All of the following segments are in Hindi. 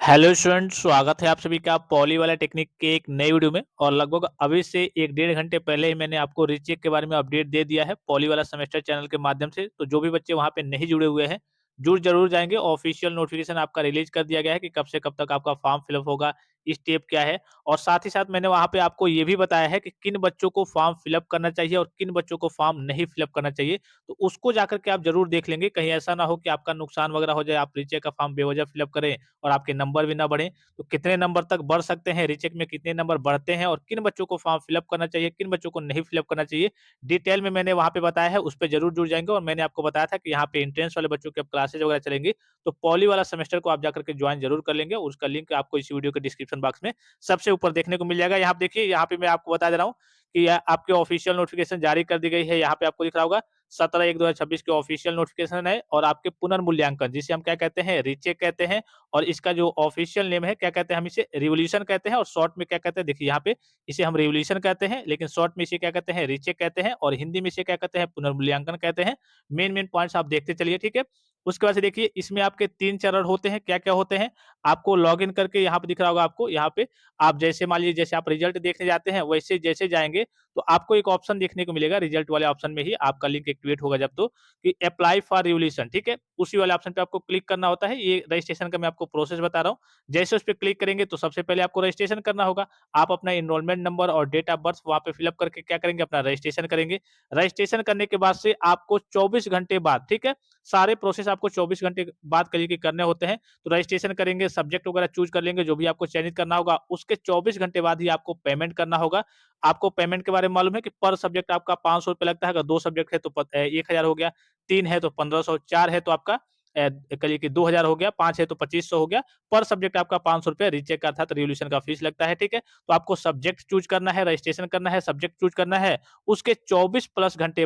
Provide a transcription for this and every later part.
हेलो स्टूडेंट, स्वागत है आप सभी का पॉली वाला टेक्निक के एक नई वीडियो में। और लगभग अभी से 1 डेढ़ घंटे पहले ही मैंने आपको रीचेक के बारे में अपडेट दे दिया है पॉली वाला सेमेस्टर चैनल के माध्यम से। तो जो भी बच्चे वहां पे नहीं जुड़े हुए हैं, जुड़ जरूर जाएंगे। ऑफिशियल नोटिफिकेशन आपका रिलीज कर दिया गया है कि कब से कब तक आपका फॉर्म फिलअप होगा, स्टेप क्या है। और साथ ही साथ मैंने वहां पे आपको ये भी बताया है कि किन बच्चों को फॉर्म फिलअप करना चाहिए और किन बच्चों को फॉर्म नहीं फिलअप करना चाहिए। तो उसको जाकर के आप जरूर देख लेंगे, कहीं ऐसा ना हो कि आपका नुकसान वगैरह हो जाए, आप रीचेक का फॉर्म बेवजह फिलअप करें और आपके नंबर भी ना बढ़े। तो कितने नंबर तक बढ़ सकते हैं, रीचेक में कितने नंबर बढ़ते हैं और किन बच्चों को फॉर्म फिलअप करना चाहिए, किन बच्चों को नहीं फिलअप करना चाहिए, डिटेल में मैंने वहाँ पे बताया है। उस पे जरूर जुड़ जाएंगे। और मैंने आपको बताया था कि यहाँ पे एंट्रेंस वाले बच्चों की अब क्लासेज वगैरह चलेंगी, तो पॉली वाला सेमेस्टर को आप जाकर के ज्वाइन जरूर कर लेंगे। और उसका लिंक आपको इस वीडियो के डिस्क्रिप्शन बॉक्स में सबसे ऊपर देखने को मिल जाएगा। यहाँ पे देखिए, यहाँ पे मैं आपको बता दे रहा हूँ कि आपके ऑफिशियल नोटिफिकेशन जारी कर दी गई है। यहाँ पे आपको दिख रहा होगा 17/1/2026 के ऑफिशियल नोटिफिकेशन है। और आपके पुनर्मूल्यांकन, जिसे हम क्या कहते हैं, रीचेक कहते हैं। और इसका जो ऑफिशियल नेम है, क्या कहते हैं, हम इसे रिवोल्यूशन कहते हैं। और शॉर्ट में क्या कहते हैं, देखिए यहाँ पे इसे हम रिवोल्यूशन कहते हैं, लेकिन शॉर्ट में इसे क्या कहते हैं, रीचेक कहते हैं। और हिंदी में इसे क्या कहते हैं, पुनर्मूल्यांकन कहते हैं। मेन मेन पॉइंट्स आप देखते चलिए, ठीक है। उसके बाद से देखिए, इसमें आपके 3 चरण होते हैं। क्या क्या होते हैं, आपको लॉग इन करके यहाँ पे दिख रहा होगा आपको। यहाँ पे आप जैसे मान लीजिए, जैसे आप रिजल्ट देखने जाते हैं, वैसे जैसे जाएंगे तो आपको एक ऑप्शन देखने को मिलेगा। रिजल्ट वाले ऑप्शन में ही आपका लिंक एक्टिवेट होगा जब, तो कि अप्लाई फॉर रिवोल्यूशन, ठीक है। उसी वाले ऑप्शन पे आपको क्लिक करना होता है। ये रजिस्ट्रेशन का मैं आपको प्रोसेस बता रहा हूँ। जैसे उस पे क्लिक करेंगे तो सबसे पहले आपको रजिस्ट्रेशन करना होगा। आप अपना एनरोलमेंट नंबर और डेट ऑफ बर्थ वहाँ पे फिलअप करके क्या करेंगे, अपना रजिस्ट्रेशन करेंगे। रजिस्ट्रेशन करने के बाद से आपको 24 घंटे बाद, ठीक है, सारे प्रोसेस आपको 24 घंटे बाद करिए करने होते हैं। तो रजिस्ट्रेशन करेंगे, सब्जेक्ट वगैरह चूज कर लेंगे जो भी आपको चयनित करना होगा। उसके 24 घंटे बाद ही आपको पेमेंट करना होगा। आपको पेमेंट के बारे में मालूम है कि पर सब्जेक्ट आपका 500 रुपए लगता है। अगर 2 सब्जेक्ट है तो 1000 हो गया, 3 है तो 1500, 4 है तो आपका कहिए कि 2000 हो गया, 5 है तो 2500 हो गया। पर सब्जेक्ट आपका 500 रुपए रीचेक का अर्थात रिवोल्यूशन का फीस लगता है, ठीक है। तो आपको सब्जेक्ट चूज करना है, रजिस्ट्रेशन करना है, सब्जेक्ट चूज करना है। उसके 24 प्लस घंटे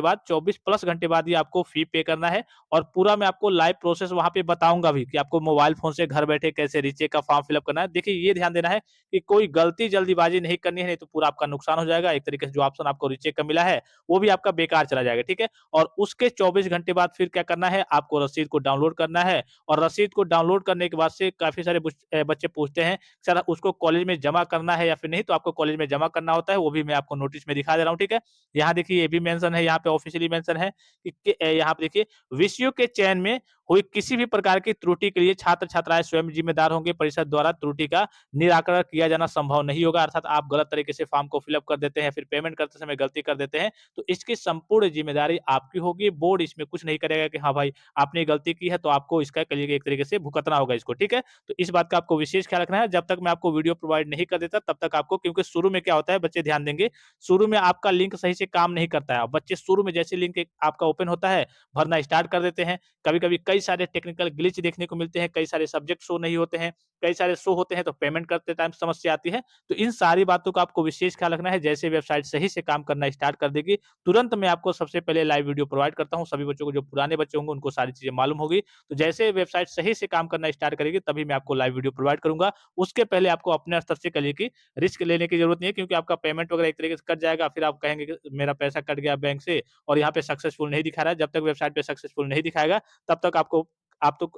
बाद ही आपको फी पे करना है। और पूरा मैं आपको लाइव प्रोसेस वहां पे बताऊंगा भी कि आपको मोबाइल फोन से घर बैठे कैसे रीचेक का फॉर्म फिलअप करना है। देखिए, ये ध्यान देना है कि कोई गलती जल्दीबाजी नहीं करनी है, नहीं तो पूरा आपका नुकसान हो जाएगा। एक तरीके से जो ऑप्शन आपको रीचेक का मिला है वो भी आपका बेकार चला जाएगा, ठीक है। और उसके 24 घंटे बाद फिर क्या करना है, आपको रसीद को डाउनलोड करना है। और रसीद को डाउनलोड करने के बाद से काफी सारे बच्चे पूछते हैं, सर उसको कॉलेज में जमा करना है या फिर नहीं। तो आपको कॉलेज में जमा करना होता है, वो भी मैं आपको नोटिस में दिखा दे रहा हूँ, ठीक है। यहाँ देखिए, ये भी मेंशन है, यहाँ पे ऑफिशियली मेंशन है कि यहाँ पे देखिए, विषयों के चयन में हुई किसी भी प्रकार की त्रुटि के लिए छात्र छात्राएं स्वयं जिम्मेदार होंगे। परिषद द्वारा त्रुटि का निराकरण किया जाना संभव नहीं होगा। अर्थात आप गलत तरीके से फॉर्म को फिलअप कर देते हैं, फिर पेमेंट करते समय गलती कर देते हैं, तो इसकी संपूर्ण जिम्मेदारी आपकी होगी। बोर्ड इसमें कुछ नहीं करेगा कि हाँ भाई, आपने गलती की है तो आपको इसका करिए एक तरीके से भुगतना होगा इसको, ठीक है। तो इस बात का आपको विशेष ख्याल रखना है। जब तक मैं आपको वीडियो प्रोवाइड नहीं कर देता तब तक आपको, क्योंकि शुरू में क्या होता है, बच्चे ध्यान देंगे, शुरू में आपका लिंक सही से काम नहीं करता है। बच्चे शुरू में जैसे लिंक आपका ओपन होता है, भरना स्टार्ट कर देते हैं। कभी कभी कई सारे टेक्निकल ग्लिच देखने को मिलते हैं, कई सारे सब्जेक्ट शो नहीं होते हैं, कई सारे शो होते हैं, तो पेमेंट करते टाइम समस्या आती है। तो इन सारी बातों का आपको विशेष ख्याल रखना है। जैसे वेबसाइट सही से काम करना स्टार्ट कर देगी, तुरंत मैं आपको सबसे पहले लाइव वीडियो प्रोवाइड करता हूँ। सभी बच्चों को, जो पुराने बच्चे होंगे उनको सारी चीजें मालूम होगी। तो जैसे वेबसाइट सही से काम करना स्टार्ट करेगी तभी मैं आपको लाइव वीडियो प्रोवाइड करूंगा। उसके पहले आपको अपने स्तर से करिए कि रिस्क लेने की जरूरत नहीं है, क्योंकि आपका पेमेंट वगैरह एक तरीके से कट जाएगा। फिर आप कहेंगे कि मेरा पैसा कट गया बैंक से और यहाँ पे सक्सेसफुल नहीं दिखा रहा है। जब तक वेबसाइट पे सक्सेसफुल नहीं दिखाएगा, तब तक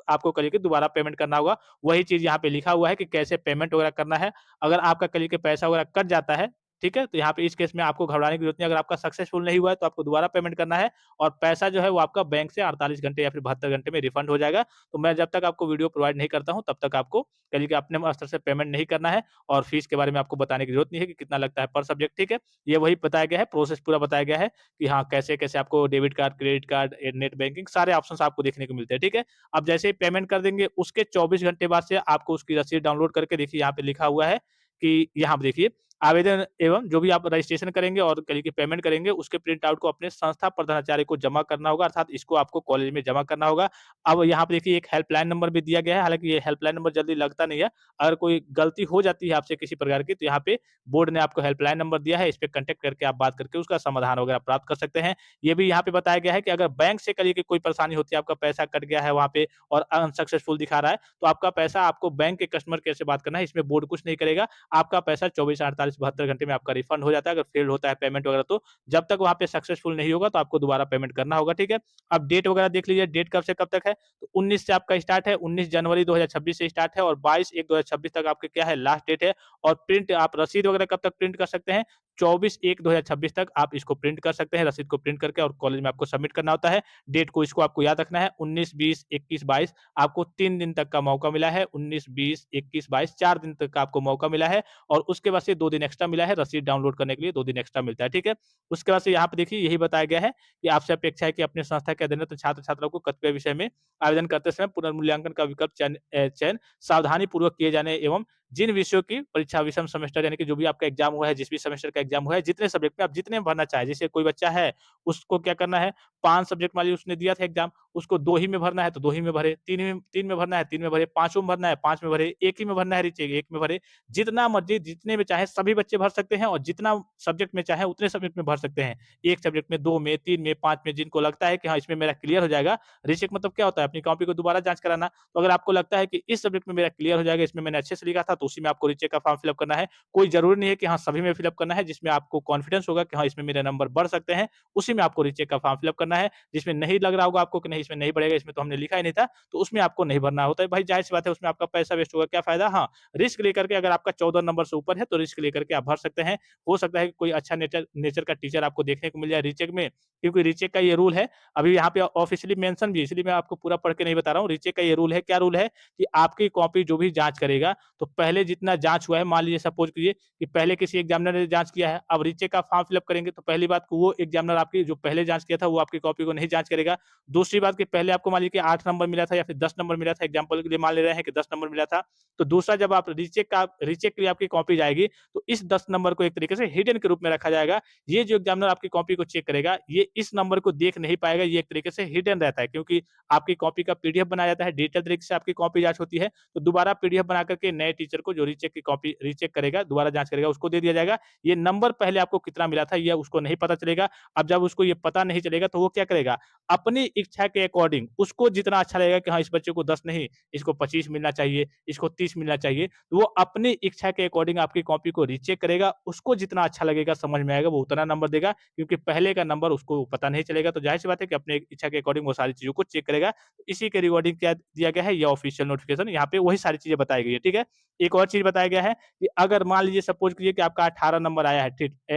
आपको करिए कि दोबारा पेमेंट करना होगा। वही चीज़ यहाँ पे लिखा हुआ है कि कैसे पेमेंट वगैरह करना है। अगर आपका करिए कि पैसा वगैरह कट जाता है, ठीक है? तो यहाँ पे इस केस में आपको घबराने की ज़रूरत नहीं है। अगर आपका सक्सेसफुल नहीं हुआ है, तो आपको दोबारा पेमेंट करना है और पैसा जो है वो आपका बैंक से 48 घंटे या फिर 72 घंटे में रिफंड हो जाएगा। तो मैं जब तक आपको वीडियो प्रोवाइड नहीं करता हूँ, तब तक आपको करिए कि अपने स्तर से पेमेंट नहीं करना है। और फीस के बारे में आपको बताने की ज़रूरत नहीं है कि कितना लगता है पर सब्जेक्ट, ठीक है? ये वही बताया गया है, प्रोसेस पूरा बताया गया है कि हाँ, कैसे-कैसे आपको debit card, credit card, net banking सारे ऑप्शंस आपको देखने को मिलते हैं, ठीक है? आप जैसे ही पेमेंट कर देंगे, उसके 24 घंटे बाद से आपको उसकी रसीद डाउनलोड करके देखिए, यहाँ पे लिखा हुआ है कि यहाँ पे देखिए, आवेदन एवं जो भी आप रजिस्ट्रेशन करेंगे और करिए कि पेमेंट करेंगे, उसके प्रिंट आउट को अपने संस्था प्रधानाचार्य को जमा करना होगा। अर्थात इसको आपको कॉलेज में जमा करना होगा। अब यहाँ पे देखिए, एक हेल्पलाइन नंबर भी दिया गया है, हालाँकि ये हेल्पलाइन नंबर जल्दी लगता नहीं है। अगर कोई गलती हो जाती है आपसे किसी प्रकार की, तो यहाँ पे बोर्ड ने आपको हेल्पलाइन नंबर दिया है, इस पे कॉन्टैक्ट करके आप बात करके उसका समाधान वगैरह प्राप्त कर सकते हैं। ये भी यहाँ पे बताया गया है कि अगर बैंक से करिए कि कोई परेशानी होती है, आपका पैसा कट गया है वहाँ पे और अनसक्सेसफुल दिखा रहा है, तो आपका पैसा आपको बैंक के कस्टमर केयर से बात करना है। इसमें बोर्ड कुछ नहीं करेगा। आपका पैसा 24 से 48 से 72 घंटे में आपका रिफंड हो जाता है, अगर फेल्ड होता है पेमेंट वगैरह तो। जब तक वहाँ पे सक्सेसफुल नहीं होगा तो आपको दोबारा पेमेंट करना होगा, ठीक है? अब डेट वगैरह देख लीजिए, डेट कब से कब तक है? तो 19 से आपका स्टार्ट है, 19 जनवरी 2026 से स्टार्ट है और 22/1/2026 तक आपके क्या है लास्ट डेट है। और प्रिंट आप रसीद वगैरह कब तक प्रिंट कर सकते हैं? 24/1/2026 तक आप इसको प्रिंट कर सकते हैं, रसीद को प्रिंट करके और कॉलेज में आपको सबमिट करना होता है। डेट को इसको आपको याद रखना है, 19, 20, 21, 22 आपको 3 दिन तक का मौका मिला है। 19, 20, 21, 22 4 दिन तक का आपको मौका मिला है और उसके बाद से 2 दिन एक्स्ट्रा मिला है, रसीद डाउनलोड करने के लिए 2 दिन एक्स्ट्रा मिलता है, ठीक है? उसके बाद से यहाँ पे देखिए यही बताया गया है कि आपसे अपेक्षा है कि अपनी संस्था के अधीनस्थ छात्र-छात्राओं को कतिपय विषय में आवेदन करते समय पुनर्मूल्यांकन का विकल्प चयन सावधानीपूर्वक किए जाने एवं जिन विषयों की परीक्षा विषम सेमेस्टर यानी कि जो भी आपका एग्जाम हुआ है, जिस भी सेमेस्टर का एग्जाम हुआ है, जितने सब्जेक्ट में आप जितने में भरना चाहें। जैसे कोई बच्चा है, उसको क्या करना है, 5 सब्जेक्ट मान लीजिए उसने दिया था एग्जाम, उसको 2 ही में भरना है तो 2 ही में भरे, 3 में भरना है 3 में भरे, 5 में भरना है 5 में भरे, 1 ही में भरना है रीचेक 1 में भरे। जितना मर्ज़ी जितने में चाहे सभी बच्चे भर सकते हैं और जितना सब्जेक्ट में चाहे उतने सब्जेक्ट में भर सकते हैं। 1 सब्जेक्ट में, 2 में, 3 में, 5 में जिनको लगता है कि हाँ, इसमें मेरा क्लियर हो जाएगा। रीचेक मतलब क्या होता है? अपनी कॉपी को दोबारा जाँच कराना। तो अगर आपको लगता है कि इस सब्जेक्ट में मेरा क्लियर हो जाएगा, इसमें मैंने अच्छे से लिखा था, तो उसी में आपको रीचेक का फॉर्म फिल अप करना है। कोई ज़रूरी नहीं है कि हाँ, सभी में फिल अप करना है, जिसमें आपको कॉन्फिडेंस होगा कि हाँ, इसमें मेरे नंबर बढ़ सकते हैं, उसी में आपको रीचेक का फॉर्म फिल अप करना है। जिसमें नहीं लग रहा होगा आपको कि नहीं इसमें नहीं बढ़ेगा, इसमें तो हमने लिखा ही नहीं था, तो उसमें आपको नहीं भरना होता है। भाई ज़ाहिर-सी बात है उसमें आपका पैसा वेस्ट होगा, क्या फ़ायदा? हाँ, रिस्क लेकर के अगर आपका 14 नंबर से ऊपर है, तो रिस्क लेकर के आप भर सकते हैं। हो सकता है कि कोई अच्छा नेचर नेचर का टीचर आपको देखने को मिल जाए रीचेक में, क्योंकि रीचेक का ये रूल है। अभी यहाँ पे ऑफ़िशियली मेंशन भी है, इसलिए मैं आपको पूरा पढ़ के नहीं बता रहा हूँ। रीचेक का ये रूल है, क्या रूल है कि आपकी कॉपी जो भी जाँच करेगा, तो पहले जितना जाँच हुआ है, मान लीजिए सपोज़ कीजिए कि पहले किसी एग्जामिनर ने जाँच किया है, अब रीचेक का फॉर्म फिल अप करेंगे, तो पहली बात वो एग्जामिनर आपकी जो पहले जाँच किया था, वो आपकी कॉपी को नहीं जाँच करेगा। दूसरी बात कि पहले आपको मान लीजिए कि 8 नंबर मिला था या फिर 10 नंबर मिला था, एग्जाम्पल के लिए मान ले रहे हैं कि 10 नंबर मिला था, तो दूसरा जब आप रीचेक के लिए आपकी कॉपी जाएगी, तो इस 10 नंबर को एक तरीके से हिडन के रूप में रखा जाएगा। ये जो एग्जामिनर आपकी कॉपी को चेक करेगा, ये इस नंबर को देख नहीं पाएगा, ये एक तरीके से हिडन रहता है, क्योंकि आपकी कॉपी का पीडीएफ बनाया जाता है, डिजिटल तरीके से आपकी कॉपी जाँच होती है, तो दोबारा पीडीएफ बना कर के नए टीचर को जो रीचेक की कॉपी रीचेक करेगा, दोबारा जाँच करेगा, उसको दे दिया जाएगा। ये नंबर पहले आपको कितना मिला था, ये उसको नहीं पता चलेगा। अब जब उसको ये पता नहीं चलेगा, तो वो क्या करेगा, अपनी इच्छा के अकॉर्डिंग उसको जितना अच्छा लगेगा कि हाँ, इस बच्चे को 10 नहीं, इसको 25 मिलना चाहिए, इसको 30 मिलना चाहिए, तो वो अपनी इच्छा के अकॉर्डिंग आपकी कॉपी को रीचेक करेगा। उसको जितना अच्छा लगेगा, समझ में आएगा, वो उतना नंबर देगा, क्योंकि पहले का नंबर उसको पता नहीं चलेगा, तो ज़ाहिर-सी बात है कि अपने इच्छा के अकॉर्डिंग वो सारी चीज़ों को चेक करेगा। इसी के रिगार्डिंग क्या दिया गया है, ये ऑफिशियल नोटिफ़िकेशन, यहाँ पे वही सारी चीज़ें बताई गई है, ठीक है? एक और चीज़ बताया गया है कि अगर मान लीजिए सपोज़ कीजिए कि आपका 18 नंबर आया है,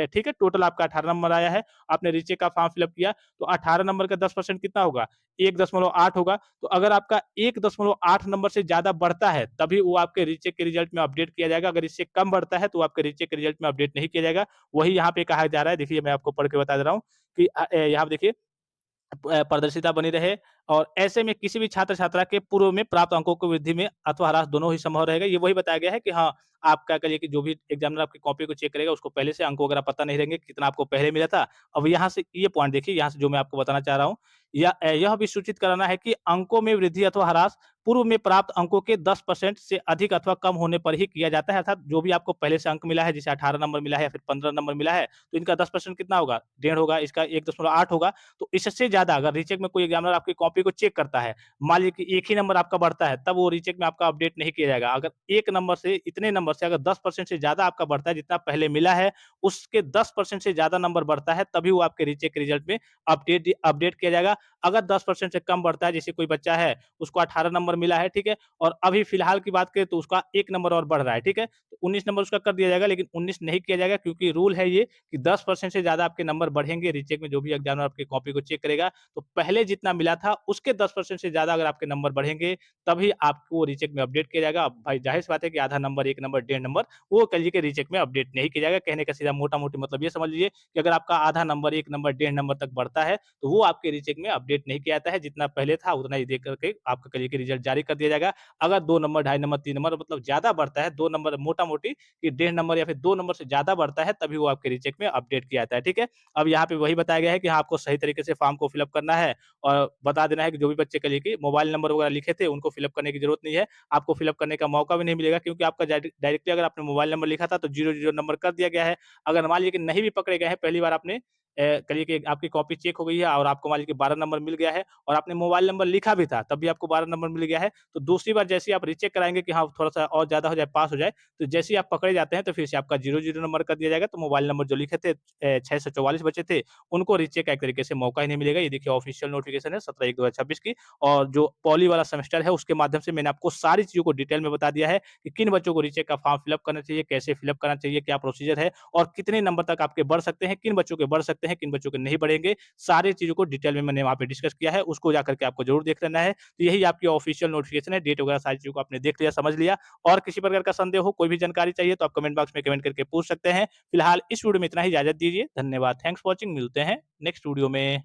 ठीक है? टोटल आपका 18 नंबर आया है, आपने रीचेक का फॉर्म फिल अप किया, तो 18 नंबर का 10% कितना होगा? 1.8 होगा। तो अगर आपका 1.8 नंबर से ज़्यादा बढ़ता है, तभी वो आपके रीचेक के रिजल्ट में अपडेट किया जाएगा। अगर इससे कम बढ़ता है, तो आपके रीचेक के रिजल्ट में अपडेट नहीं किया जाएगा। वही यहाँ पे कहा जा रहा है, देखिए मैं आपको पढ़ के बता दे रहा हूँ कि यहाँ पे देखिए पारदर्शिता बनी रहे और ऐसे में किसी भी छात्र-छात्रा के पूर्व में प्राप्त अंकों की वृद्धि में अथवा ह्रास दोनों ही संभव रहेगा। ये वही बताया गया है कि हाँ, आप क्या करिए कि जो भी एग्ज़ामिनर आपकी कॉपी को चेक करेगा, उसको पहले से अंक वगैरह पता नहीं रहेंगे, कितना आपको पहले मिला था। अब यहाँ से ये पॉइंट देखिए, यहाँ से जो मैं आपको बताना चाह रहा हूँ, यह भी सूचित कराना है कि अंकों में वृद्धि अथवा ह्रास पूर्व में प्राप्त अंकों के 10% से अधिक अथवा कम होने पर ही किया जाता है। अर्थात जो भी आपको पहले से अंक मिला है, जैसे 18 नंबर मिला है या फिर 15 नंबर मिला है, तो इनका 10% कितना होगा? डेढ़ होगा, इसका 1.8 होगा। तो इससे ज़्यादा अगर रीचेक में कोई एग्जामिनर आपकी कॉपी को चेक करता है, मान लीजिए कि 1 ही नंबर आपका बढ़ता है, तब वो रीचेक में आपका अपडेट नहीं किया जाएगा। अगर 1 नंबर से इतने नंबर से अगर 10% से ज़्यादा आपका बढ़ता है, जितना पहले मिला है, उसके 10% से ज़्यादा नंबर बढ़ता है, तभी वो आपके रीचेक के रिजल्ट में अपडेट किया जाएगा। अगर 10% से कम बढ़ता है, जैसे कोई बच्चा है, उसको 18 नंबर मिला है, ठीक है? और अभी फिलहाल की बात करें तो उसका 1 नंबर और बढ़ रहा है, ठीक है? तो 19 नंबर उसका कर दिया जाएगा, लेकिन 19 नहीं किया जाएगा, क्योंकि रूल है ये कि 10% से ज़्यादा आपके नंबर बढ़ेंगे रीचेक में, जो भी एग्जामिनर आपकी कॉपी को चेक करेगा, तो पहले जितना मिला था उसके 10% से ज़्यादा अगर आपके नंबर बढ़ेंगे, तभी आपको रीचेक में अपडेट किया जाएगा। अब भाई ज़ाहिर-सी बात है कि आधा नंबर, 1 नंबर, डेढ़ नंबर वो कह लीजिए कि रीचेक में अपडेट नहीं किया जाएगा। कहने का सीधा मोटा-मोटी मतलब ये समझ लीजिए कि अगर आपका आधा नंबर, 1 नंबर, डेढ़ नंबर तक बढ़ता है, तो वो आपके रीचेक में अपडेट नहीं किया जाता है। जितना पहले था उतना ही देख करके आपका कह लीजिए कि रिजल्ट जारी कर दिया जाएगा। अगर 2 नंबर, ढाई नंबर, 3 नंबर मतलब ज़्यादा बढ़ता है, 2 नंबर मोटा-मोटी कि डेढ़ नंबर या फिर 2 नंबर से ज़्यादा बढ़ता है, तभी वो आपके रीचेक में अपडेट किया जाता है, ठीक है? अब यहाँ पे वही बताया गया है कि हाँ, आपको सही तरीके से फॉर्म को फिल अप करना है और बता देना है कि जो भी बच्चे कह लीजिए कि मोबाइल नंबर वगैरह लिखे थे, उनको फिल अप करने की ज़रूरत नहीं है। आपको फिल अप करने का मौका भी नहीं मिलेगा, क्योंकि आपका डायरेक्टली अगर आपने मोबाइल नंबर लिखा था, तो 0-0 नंबर कर दिया गया है। अगर मान लीजिए कि नहीं भी पकड़े गए हैं, पहली बार आपने करिए कि आपकी कॉपी चेक हो गई है और आपको मान लीजिए कि 12 नंबर मिल गया है और आपने मोबाइल नंबर लिखा भी था, तब भी आपको 12 नंबर मिल गया है, तो दूसरी बार जैसे ही आप रीचेक कराएँगे कि हाँ, थोड़ा-सा और ज़्यादा हो जाए, पास हो जाए, तो जैसे ही आप पकड़े जाते हैं, तो फिर से आपका 0-0 नंबर कर दिया जाएगा, तो मोबाइल नंबर जो लिखे थे 644 बचे थे, उनको रीचेक का एक तरीके से मौका ही नहीं मिलेगा। ये देखिए ऑफिशियल नोटिफ़िकेशन है 17/1/2026 की और जो पॉली वाला सेमेस्टर है, उसके माध्यम से मैंने आपको सारी चीज़ों को डिटेल में बता दिया है कि किन बच्चों को रीचेक का फॉर्म फिल अप करना चाहिए, कैसे फिल अप करना चाहिए, क्या प्रोसीजर है और कितने नंबर तक आपके बढ़ सकते हैं, किन बच्चों के बढ़ सकते हैं, किन बच्चों के नहीं बढ़ेंगे। सारी चीज़ों को डिटेल में मैंने वहाँ पे डिस्कस किया है, उसको जाकर के आपको ज़रूर देख लेना है। तो यही आपकी ऑफिशियल नोटिफ़िकेशन है, डेट वगैरह सारी चीज़ों को आपने देख लिया, समझ लिया और किसी प्रकार का संदेह हो, कोई भी जानकारी चाहिए तो आप कमेंट बॉक्स में कमेंट करके पूछ सकते हैं। फिलहाल इस वीडियो में इतना ही, इजाज़त दीजिए। धन्यवाद। Thanks for watching. मिलते हैं नेक्स्ट वीडियो में।